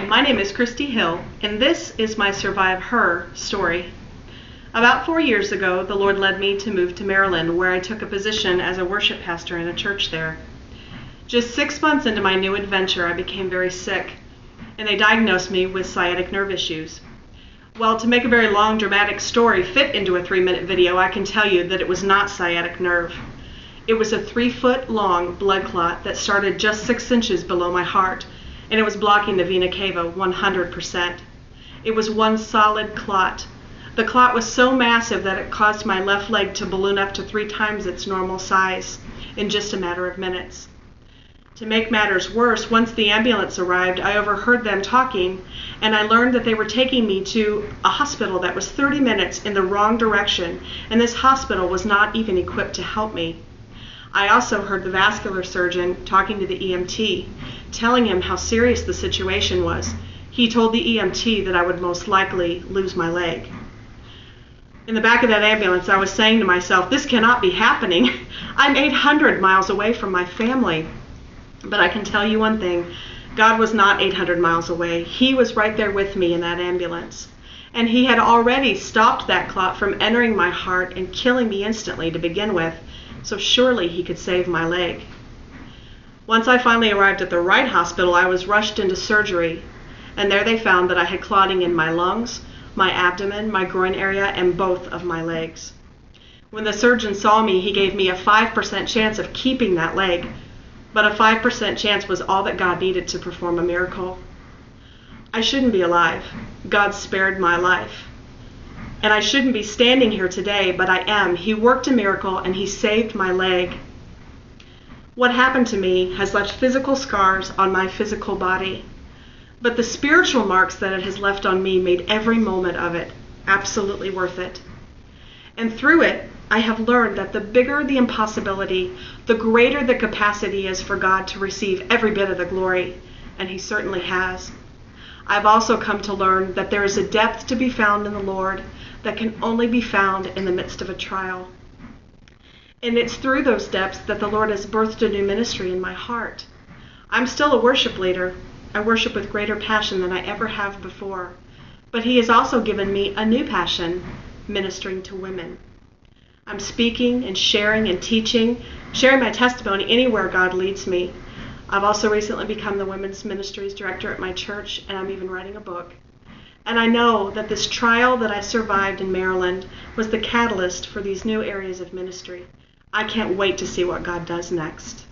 my name is Kristie Hill, and this is my SurviveHer story. About 4 years ago, the Lord led me to move to Maryland, where I took a position as a worship pastor in a church there. Just 6 months into my new adventure, I became very sick, and they diagnosed me with sciatic nerve issues. Well, to make a very long, dramatic story fit into a 3-minute video, I can tell you that it was not sciatic nerve. It was a 3-foot-long blood clot that started just 6 inches below my heart, and it was blocking the vena cava 100%. It was one solid clot. The clot was so massive that it caused my left leg to balloon up to 3 times its normal size in just a matter of minutes. To make matters worse, once the ambulance arrived, I overheard them talking, and I learned that they were taking me to a hospital that was 30 minutes in the wrong direction, and this hospital was not even equipped to help me. I also heard the vascular surgeon talking to the EMT, telling him how serious the situation was. He told the EMT that I would most likely lose my leg. In the back of that ambulance, I was saying to myself, this cannot be happening. I'm 800 miles away from my family. But I can tell you one thing, God was not 800 miles away. He was right there with me in that ambulance. And he had already stopped that clot from entering my heart and killing me instantly to begin with, so surely he could save my leg. Once I finally arrived at the right hospital, I was rushed into surgery, and there they found that I had clotting in my lungs, my abdomen, my groin area, and both of my legs. When the surgeon saw me, he gave me a 5% chance of keeping that leg, but a 5% chance was all that God needed to perform a miracle. I shouldn't be alive. God spared my life. And I shouldn't be standing here today, but I am. He worked a miracle and he saved my leg. What happened to me has left physical scars on my physical body, but the spiritual marks that it has left on me made every moment of it absolutely worth it. And through it, I have learned that the bigger the impossibility, the greater the capacity is for God to receive every bit of the glory, and he certainly has. I've also come to learn that there is a depth to be found in the Lord that can only be found in the midst of a trial. And it's through those depths that the Lord has birthed a new ministry in my heart. I'm still a worship leader. I worship with greater passion than I ever have before. But he has also given me a new passion, ministering to women. I'm speaking and sharing and teaching, sharing my testimony anywhere God leads me. I've also recently become the Women's Ministries Director at my church, and I'm even writing a book. And I know that this trial that I survived in Maryland was the catalyst for these new areas of ministry. I can't wait to see what God does next.